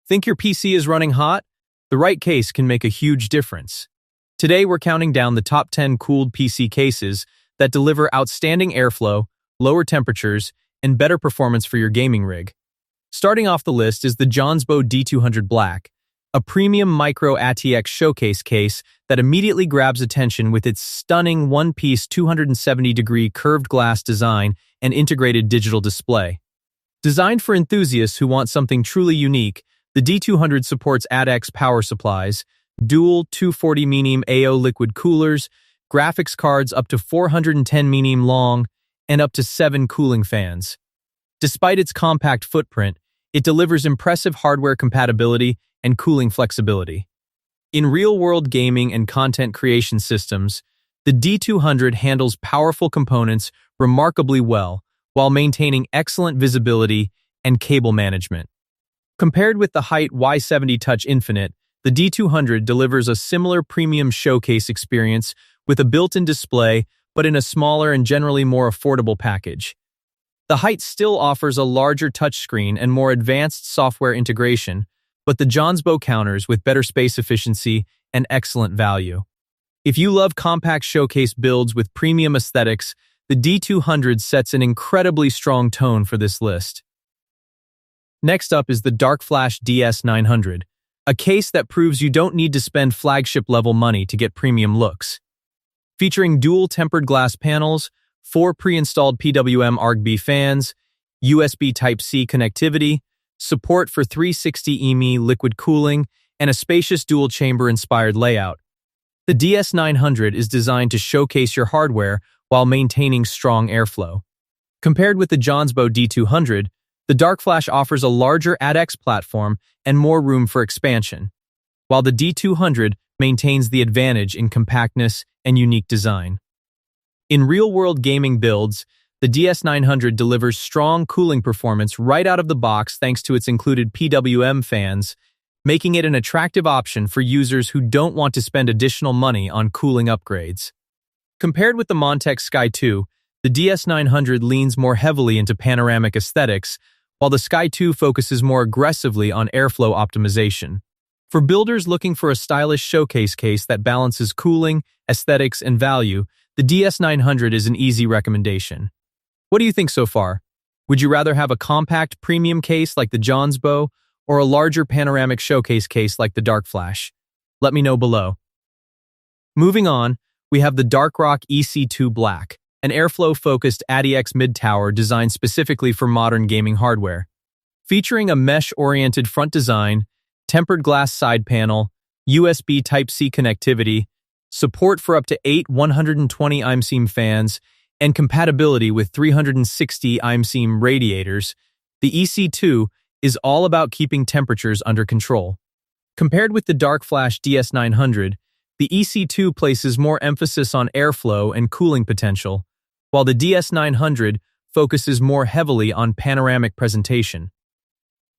Think your PC is running hot? The right case can make a huge difference. Today, we're counting down the top 10 cooled PC cases that deliver outstanding airflow, lower temperatures, and better performance for your gaming rig. Starting off the list is the JONSBO D200 Black, a premium micro ATX showcase case that immediately grabs attention with its stunning one-piece 270-degree curved glass design and integrated digital display. Designed for enthusiasts who want something truly unique, the D200 supports ATX power supplies, dual 240 mm AO liquid coolers, graphics cards up to 410 mm long, and up to 7 cooling fans. Despite its compact footprint, it delivers impressive hardware compatibility and cooling flexibility. In real-world gaming and content creation systems, the D200 handles powerful components remarkably well while maintaining excellent visibility and cable management. Compared with the Height Y70 Touch Infinite, the D200 delivers a similar premium showcase experience with a built-in display, but in a smaller and generally more affordable package. The Height still offers a larger touchscreen and more advanced software integration, but the JONSBO counters with better space efficiency and excellent value. If you love compact showcase builds with premium aesthetics, the D200 sets an incredibly strong tone for this list. Next up is the DARKFlash DS900, a case that proves you don't need to spend flagship-level money to get premium looks. Featuring dual tempered glass panels, 4 pre-installed PWM ARGB fans, USB Type-C connectivity, support for 360 EMI liquid cooling, and a spacious dual-chamber-inspired layout, the DS900 is designed to showcase your hardware while maintaining strong airflow. Compared with the JONSBO D200, the DARKFlash offers a larger ATX platform and more room for expansion, while the D200 maintains the advantage in compactness and unique design. In real-world gaming builds, the DS900 delivers strong cooling performance right out of the box thanks to its included PWM fans, making it an attractive option for users who don't want to spend additional money on cooling upgrades. Compared with the MONTEX Sky 2, the DS900 leans more heavily into panoramic aesthetics, while the Sky 2 focuses more aggressively on airflow optimization. For builders looking for a stylish showcase case that balances cooling, aesthetics, and value, the DS900 is an easy recommendation. What do you think so far? Would you rather have a compact premium case like the JONSBO or a larger panoramic showcase case like the DARKFlash? Let me know below. Moving on, we have the DARKROCK EC2 Black, an airflow-focused ATX mid-tower designed specifically for modern gaming hardware. Featuring a mesh-oriented front design, tempered glass side panel, USB Type-C connectivity, support for up to 8 120 IMSEAM fans, and compatibility with 360 IMSEAM radiators, the EC2 is all about keeping temperatures under control. Compared with the DARKFlash DS900, the EC2 places more emphasis on airflow and cooling potential, while the DS900 focuses more heavily on panoramic presentation.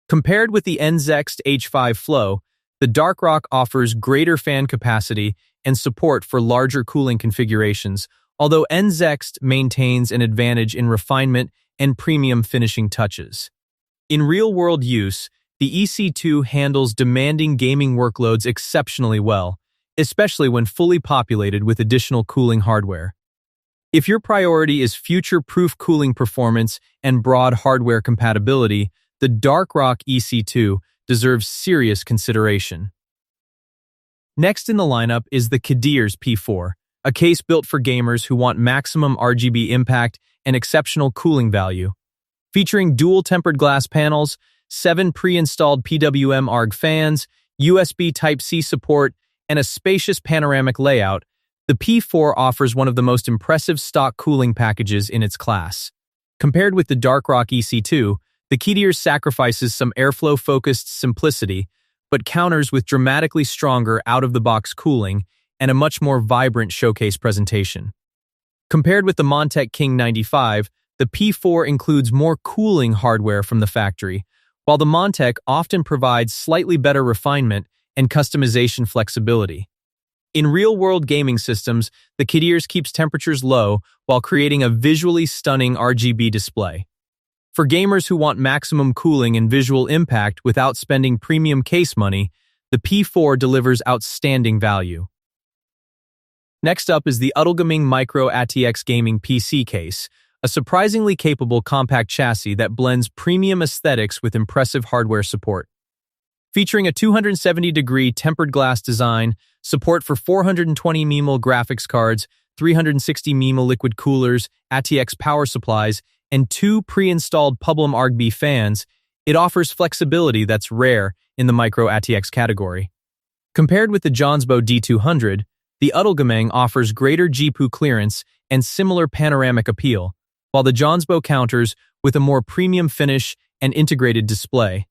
Compared with the NZXT H5 Flow, the DARKROCK offers greater fan capacity and support for larger cooling configurations, although NZXT maintains an advantage in refinement and premium finishing touches. In real-world use, the EC2 handles demanding gaming workloads exceptionally well, especially when fully populated with additional cooling hardware. If your priority is future-proof cooling performance and broad hardware compatibility, the DARKROCK EC2 deserves serious consideration. Next in the lineup is the KEDIERS P4, a case built for gamers who want maximum RGB impact and exceptional cooling value. Featuring dual tempered glass panels, 7 pre-installed PWM ARG fans, USB Type-C support, and a spacious panoramic layout, the P4 offers one of the most impressive stock cooling packages in its class. Compared with the DARKROCK EC2, the KEDIERS sacrifices some airflow-focused simplicity, but counters with dramatically stronger out-of-the-box cooling and a much more vibrant showcase presentation. Compared with the Montech King 95, the P4 includes more cooling hardware from the factory, while the Montech often provides slightly better refinement and customization flexibility. In real-world gaming systems, the KEDIERS keeps temperatures low while creating a visually stunning RGB display. For gamers who want maximum cooling and visual impact without spending premium case money, the P4 delivers outstanding value. Next up is the UTLGAMENG Micro ATX Gaming PC case, a surprisingly capable compact chassis that blends premium aesthetics with impressive hardware support. Featuring a 270-degree tempered glass design, support for 420 mm graphics cards, 360 mm liquid coolers, ATX power supplies, and 2 pre-installed Publium ARGB fans, it offers flexibility that's rare in the Micro ATX category. Compared with the JONSBO D200, the UTLGAMENG offers greater GPU clearance and similar panoramic appeal, while the JONSBO counters with a more premium finish and integrated display.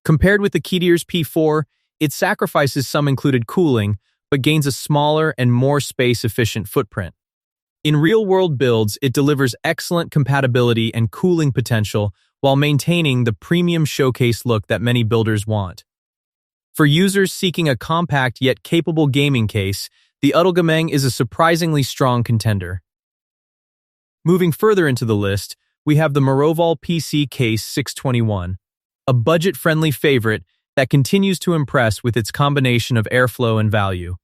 Compared with the KEDIERS P4, it sacrifices some included cooling, but gains a smaller and more space-efficient footprint. In real-world builds, it delivers excellent compatibility and cooling potential while maintaining the premium showcase look that many builders want. For users seeking a compact yet capable gaming case, the UTLGAMENG is a surprisingly strong contender. Moving further into the list, we have the MOROVOL PC Case 621, a budget-friendly favorite that continues to impress with its combination of airflow and value.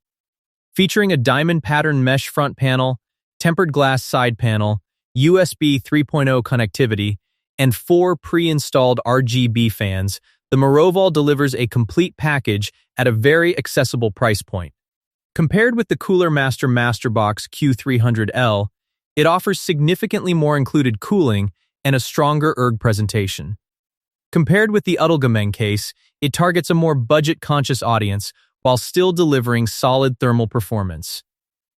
Featuring a diamond pattern mesh front panel, tempered glass side panel, USB 3.0 connectivity, and 4 pre-installed RGB fans, the MOROVOL delivers a complete package at a very accessible price point. Compared with the Cooler Master Masterbox Q300L, it offers significantly more included cooling and a stronger ERG presentation. Compared with the UTLGAMENG case, it targets a more budget-conscious audience while still delivering solid thermal performance.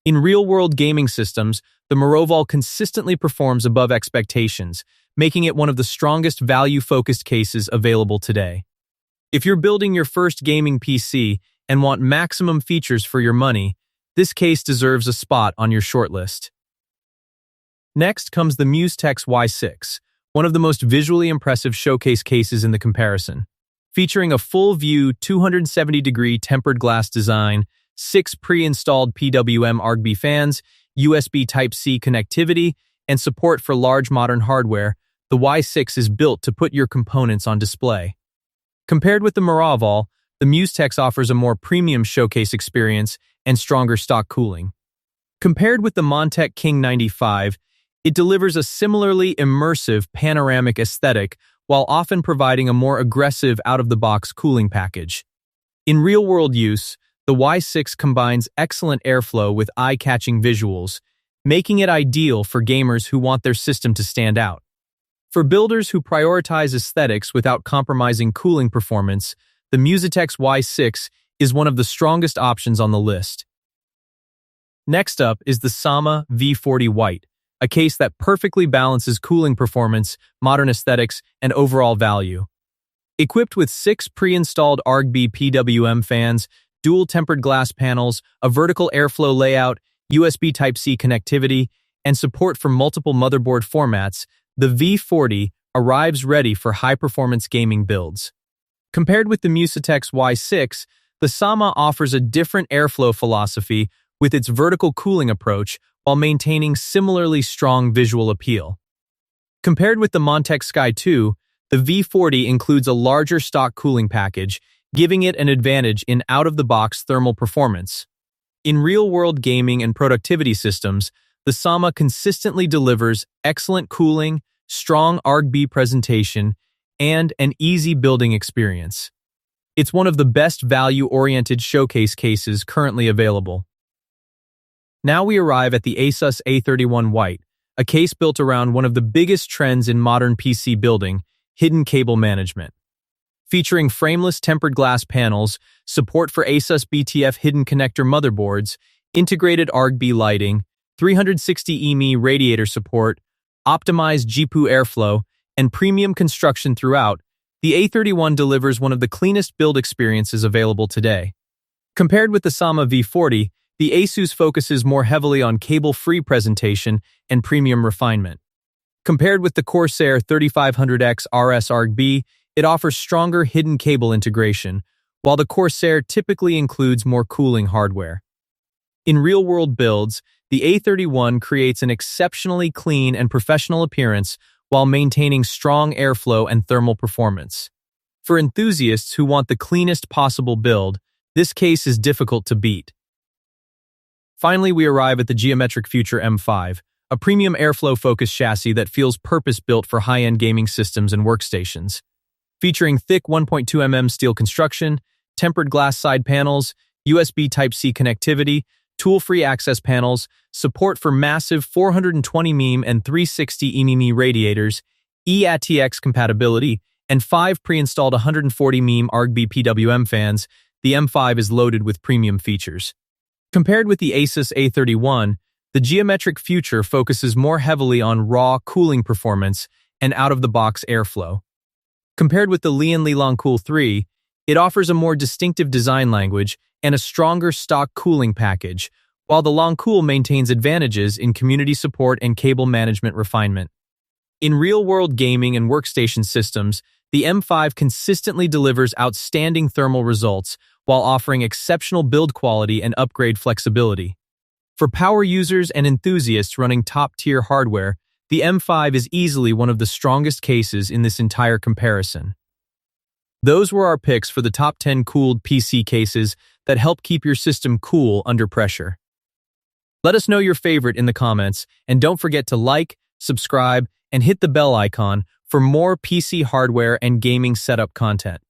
In real-world gaming systems, the MOROVOL consistently performs above expectations, making it one of the strongest value-focused cases available today. If you're building your first gaming PC and want maximum features for your money, this case deserves a spot on your shortlist. Next comes the MUSETEX Y6, one of the most visually impressive showcase cases in the comparison. Featuring a full-view 270-degree tempered glass design, 6 pre-installed PWM ARGB fans, USB Type-C connectivity, and support for large modern hardware, the Y6 is built to put your components on display. Compared with the MOROVOL, the MUSETEX offers a more premium showcase experience and stronger stock cooling. Compared with the Montech King 95, it delivers a similarly immersive panoramic aesthetic while often providing a more aggressive out-of-the-box cooling package. In real-world use, the Y6 combines excellent airflow with eye-catching visuals, making it ideal for gamers who want their system to stand out. For builders who prioritize aesthetics without compromising cooling performance, the MUSETEX Y6 is one of the strongest options on the list. Next up is the SAMA V40 White, a case that perfectly balances cooling performance, modern aesthetics, and overall value. Equipped with 6 pre-installed ARGB PWM fans, dual tempered glass panels, a vertical airflow layout, USB Type-C connectivity, and support for multiple motherboard formats, the V40 arrives ready for high-performance gaming builds. Compared with the MUSETEX Y6, the SAMA offers a different airflow philosophy with its vertical cooling approach while maintaining similarly strong visual appeal. Compared with the Montech Sky 2, the V40 includes a larger stock cooling package, giving it an advantage in out-of-the-box thermal performance. In real-world gaming and productivity systems, the SAMA consistently delivers excellent cooling, strong ARGB presentation, and an easy building experience. It's one of the best value-oriented showcase cases currently available. Now we arrive at the ASUS A31 White, a case built around one of the biggest trends in modern PC building, hidden cable management. Featuring frameless tempered glass panels, support for ASUS BTF hidden connector motherboards, integrated ARGB lighting, 360 EMI radiator support, optimized GPU airflow, and premium construction throughout, the A31 delivers one of the cleanest build experiences available today. Compared with the SAMA V40, the ASUS focuses more heavily on cable-free presentation and premium refinement. Compared with the Corsair 3500X RS ARGB, it offers stronger hidden cable integration, while the Corsair typically includes more cooling hardware. In real-world builds, the A31 creates an exceptionally clean and professional appearance while maintaining strong airflow and thermal performance. For enthusiasts who want the cleanest possible build, this case is difficult to beat. Finally, we arrive at the Geometric Future M5, a premium airflow-focused chassis that feels purpose-built for high-end gaming systems and workstations. Featuring thick 1.2 mm steel construction, tempered glass side panels, USB Type-C connectivity, tool-free access panels, support for massive 420 mm and 360 mm radiators, eATX compatibility, and 5 pre-installed 140 mm ARGB PWM fans, the M5 is loaded with premium features. Compared with the ASUS A31, the Geometric Future focuses more heavily on raw cooling performance and out-of-the-box airflow. Compared with the Lian Cool 3, it offers a more distinctive design language and a stronger stock cooling package, while the Longcool maintains advantages in community support and cable management refinement. In real-world gaming and workstation systems, the M5 consistently delivers outstanding thermal results while offering exceptional build quality and upgrade flexibility. For power users and enthusiasts running top-tier hardware, the M5 is easily one of the strongest cases in this entire comparison. Those were our picks for the top 10 cooled PC cases that help keep your system cool under pressure. Let us know your favorite in the comments, and don't forget to like, subscribe, and hit the bell icon for more PC hardware and gaming setup content.